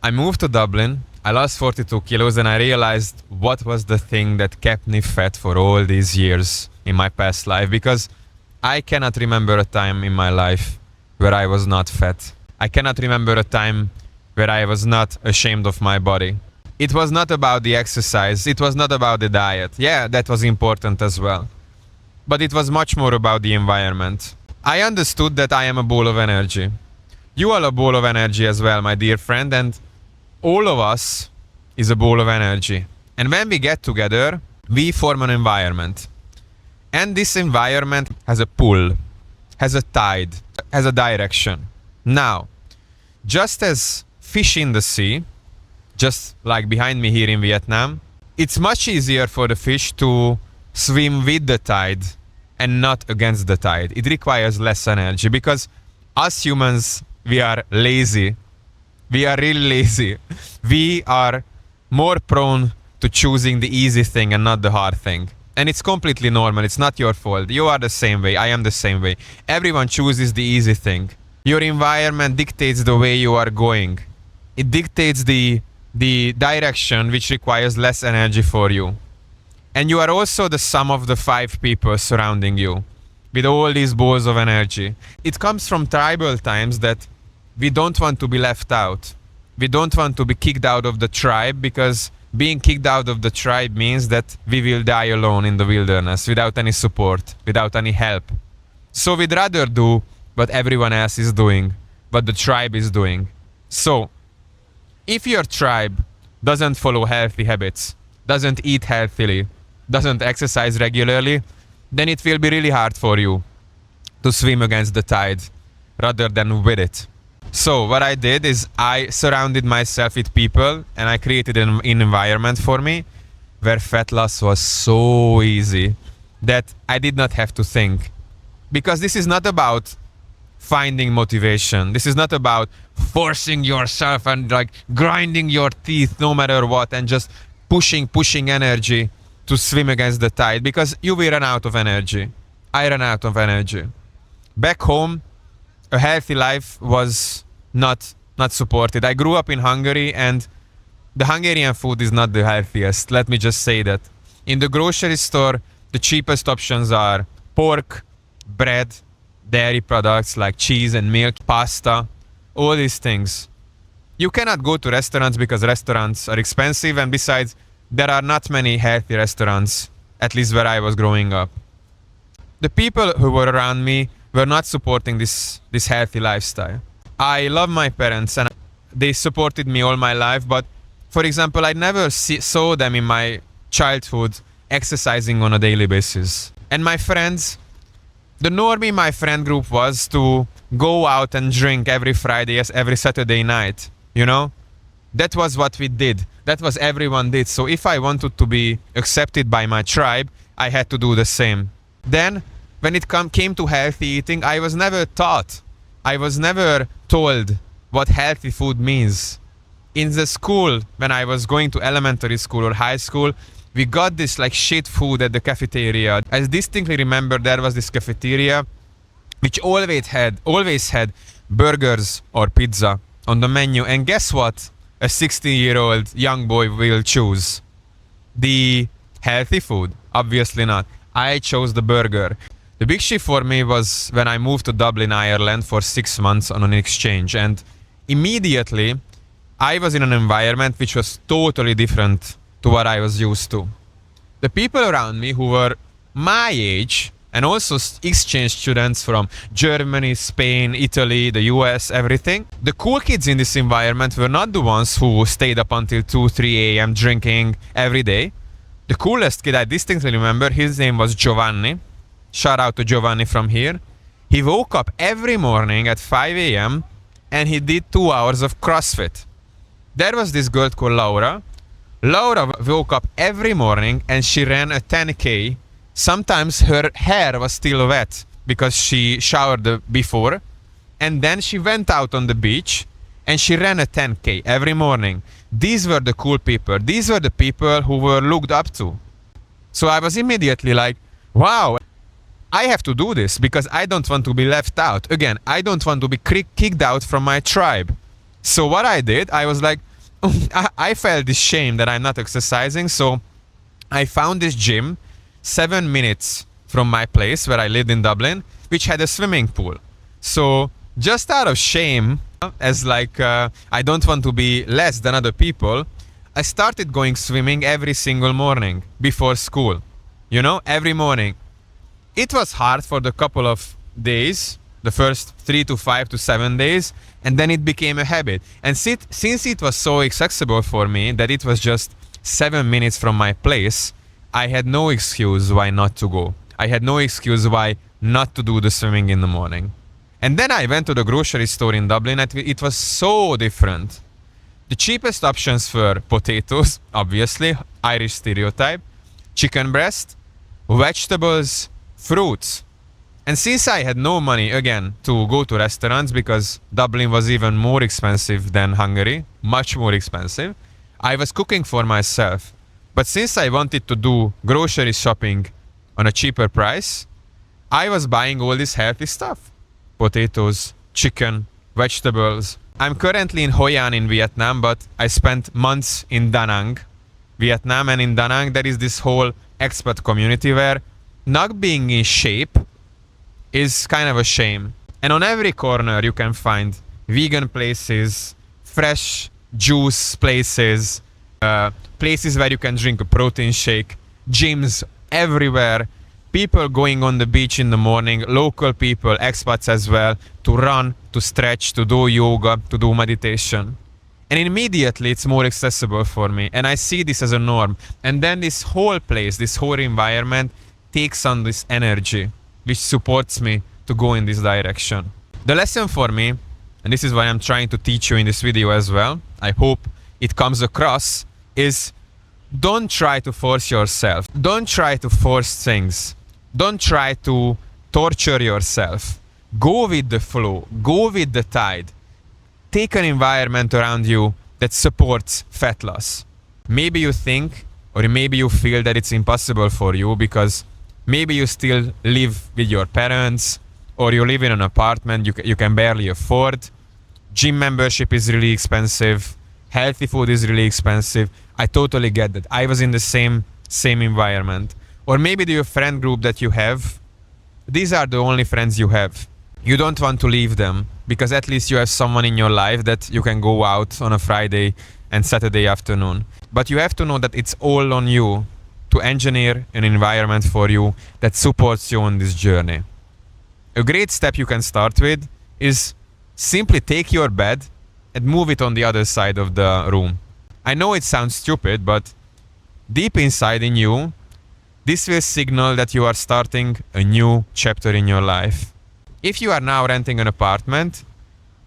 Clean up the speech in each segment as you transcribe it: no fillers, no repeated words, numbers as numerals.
I moved to Dublin, I lost 42 kilos, and I realized what was the thing that kept me fat for all these years in my past life, because I cannot remember a time in my life where I was not fat. I cannot remember a time where I was not ashamed of my body. It was not about the exercise, it was not about the diet. Yeah, that was important as well. But it was much more about the environment. I understood that I am a ball of energy. You are a ball of energy as well, my dear friend, and all of us is a ball of energy. And when we get together, we form an environment. And this environment has a pull, has a tide, has a direction. Now, just as fish in the sea, just like behind me here in Vietnam, it's much easier for the fish to swim with the tide and not against the tide. It requires less energy because us humans, we are lazy. We are really lazy. We are more prone to choosing the easy thing and not the hard thing. And it's completely normal. It's not your fault. You are the same way. I am the same way. Everyone chooses the easy thing. Your environment dictates the way you are going. It dictates the direction which requires less energy for you. And you are also the sum of the 5 people surrounding you with all these balls of energy. It comes from tribal times that we don't want to be left out. We don't want to be kicked out of the tribe, because being kicked out of the tribe means that we will die alone in the wilderness without any support, without any help. So we'd rather do what everyone else is doing, what the tribe is doing. So if your tribe doesn't follow healthy habits, doesn't eat healthily, doesn't exercise regularly, then it will be really hard for you to swim against the tide rather than with it. So what I did is I surrounded myself with people and I created an environment for me where fat loss was so easy that I did not have to think. Because this is not about finding motivation. This is not about forcing yourself and like grinding your teeth no matter what and just pushing energy to swim against the tide, because you will run out of energy. I ran out of energy. Back home, a healthy life was not supported. I grew up in Hungary, and the Hungarian food is not the healthiest. Let me just say that. In the grocery store, the cheapest options are pork, bread, dairy products like cheese and milk, pasta, all these things. You cannot go to restaurants because restaurants are expensive, and besides, there are not many healthy restaurants, at least where I was growing up. The people who were around me were not supporting this healthy lifestyle. I love my parents and they supported me all my life, but for example, I never saw them in my childhood exercising on a daily basis. And my friends, the norm in my friend group was to go out and drink every Friday, every Saturday night, you know? That was what we did. That was everyone did. So if I wanted to be accepted by my tribe, I had to do the same. Then, when it came to healthy eating, I was never taught. I was never told what healthy food means. In the school, when I was going to elementary school or high school, we got this like shit food at the cafeteria. I distinctly remember there was this cafeteria which always had burgers or pizza on the menu. And guess what? A 16-year-old young boy will choose the healthy food. Obviously not. I chose the burger. The big shift for me was when I moved to Dublin, Ireland for 6 months on an exchange, and immediately I was in an environment which was totally different to what I was used to. The people around me who were my age and also exchange students from Germany, Spain, Italy, the US, everything. The cool kids in this environment were not the ones who stayed up until 2, 3 a.m. drinking every day. The coolest kid I distinctly remember, his name was Giovanni. Shout out to Giovanni from here. He woke up every morning at 5 a.m. and he did 2 hours of CrossFit. There was this girl called Laura. Laura woke up every morning and she ran a 10K. Sometimes her hair was still wet because she showered before. And then she went out on the beach and she ran a 10K every morning. These were the cool people. These were the people who were looked up to. So I was immediately like, wow, I have to do this because I don't want to be left out. Again, I don't want to be kicked out from my tribe. So what I did, I was like, I felt this shame that I'm not exercising, so I found this gym 7 minutes from my place where I lived in Dublin, which had a swimming pool. So just out of shame, as like I don't want to be less than other people, I started going swimming every single morning before school. You know, every morning. It was hard for the couple of days, the first 3 to 5 to 7 days, and then it became a habit. And since it was so accessible for me that it was just 7 minutes from my place, I had no excuse why not to go. I had no excuse why not to do the swimming in the morning. And then I went to the grocery store in Dublin and it was so different. The cheapest options were potatoes, obviously, Irish stereotype, chicken breast, vegetables, fruits. And since I had no money, again, to go to restaurants because Dublin was even more expensive than Hungary, much more expensive, I was cooking for myself. But since I wanted to do grocery shopping on a cheaper price, I was buying all this healthy stuff. Potatoes, chicken, vegetables. I'm currently in Hoi An in Vietnam, but I spent months in Da Nang, Vietnam, and in Da Nang there is this whole expat community where not being in shape is kind of a shame. And on every corner you can find vegan places, fresh juice places, places where you can drink a protein shake, gyms everywhere, people going on the beach in the morning, local people, expats as well, to run, to stretch, to do yoga, to do meditation. And immediately it's more accessible for me. And I see this as a norm. And then this whole place, this whole environment takes on this energy, which supports me to go in this direction. The lesson for me, and this is what I'm trying to teach you in this video as well, I hope it comes across, is don't try to force yourself. Don't try to force things. Don't try to torture yourself. Go with the flow. Go with the tide. Take an environment around you that supports fat loss. Maybe you think, or maybe you feel that it's impossible for you because maybe you still live with your parents, or you live in an apartment you can barely afford. Gym membership is really expensive. Healthy food is really expensive. I totally get that. I was in the same environment. Or maybe the friend group that you have, these are the only friends you have. You don't want to leave them because at least you have someone in your life that you can go out on a Friday and Saturday afternoon. But you have to know that it's all on you to engineer an environment for you that supports you on this journey. A great step you can start with is simply take your bed and move it on the other side of the room. I know it sounds stupid, but deep inside in you, this will signal that you are starting a new chapter in your life. If you are now renting an apartment,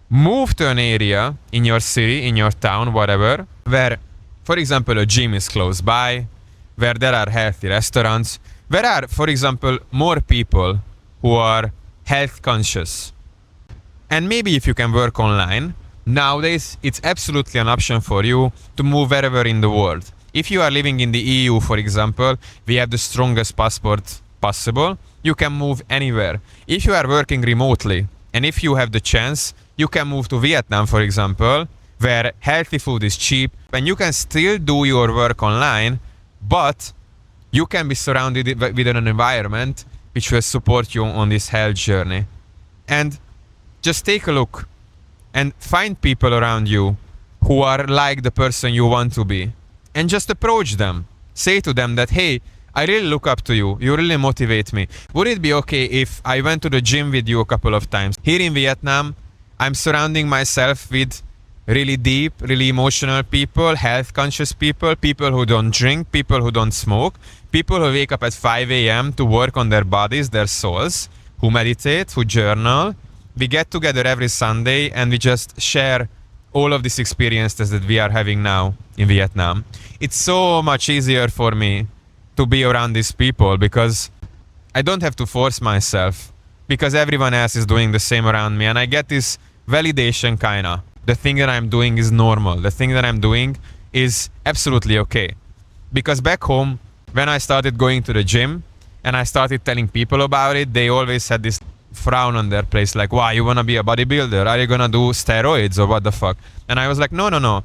move to an area in your city, in your town, whatever, where, for example, a gym is close by, where there are healthy restaurants, where are, for example, more people who are health conscious. And maybe if you can work online, nowadays it's absolutely an option for you to move wherever in the world. If you are living in the EU, for example, we have the strongest passport possible. You can move anywhere. If you are working remotely, and if you have the chance, you can move to Vietnam, for example, where healthy food is cheap, and you can still do your work online, but you can be surrounded with an environment which will support you on this health journey. And just take a look and find people around you who are like the person you want to be. And just approach them. Say to them that, hey, I really look up to you. You really motivate me. Would it be okay if I went to the gym with you a couple of times? Here in Vietnam, I'm surrounding myself with really deep, really emotional people, health conscious people, people who don't drink, people who don't smoke, people who wake up at 5 a.m. to work on their bodies, their souls, who meditate, who journal. We get together every Sunday and we just share all of these experiences that we are having now in Vietnam. It's so much easier for me to be around these people because I don't have to force myself, because everyone else is doing the same around me, and I get this validation kinda. The thing that I'm doing is normal. The thing that I'm doing is absolutely okay. Because back home, when I started going to the gym and I started telling people about it, they always had this frown on their face, like, wow, you wanna be a bodybuilder? Are you gonna do steroids or what the fuck? And I was like, no.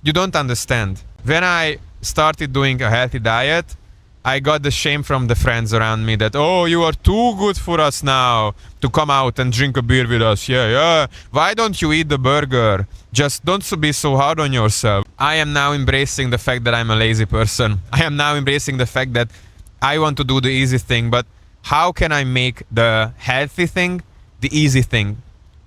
You don't understand. When I started doing a healthy diet, I got the shame from the friends around me that, oh, you are too good for us now to come out and drink a beer with us. Yeah. Why don't you eat the burger? Just don't be so hard on yourself. I am now embracing the fact that I'm a lazy person. I am now embracing the fact that I want to do the easy thing, but how can I make the healthy thing the easy thing?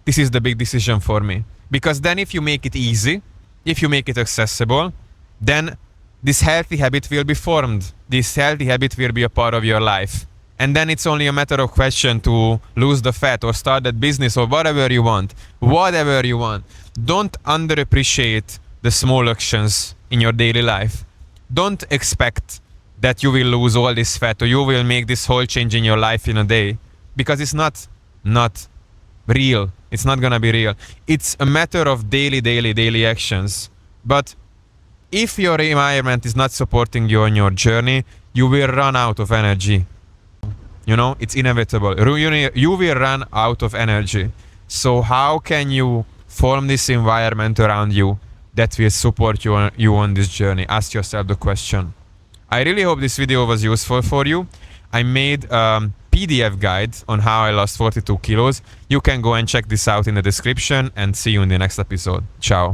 This is the big decision for me. Because then if you make it easy, if you make it accessible, then this healthy habit will be formed. This healthy habit will be a part of your life. And then it's only a matter of question to lose the fat or start that business or whatever you want. Whatever you want. Don't underappreciate the small actions in your daily life. Don't expect that you will lose all this fat or you will make this whole change in your life in a day. Because it's not real. It's not gonna be real. It's a matter of daily actions. But if your environment is not supporting you on your journey, you will run out of energy. You know, it's inevitable. You will run out of energy. So how can you form this environment around you that will support you on this journey? Ask yourself the question. I really hope this video was useful for you. I made a PDF guide on how I lost 42 kilos. You can go and check this out in the description and see you in the next episode. Ciao.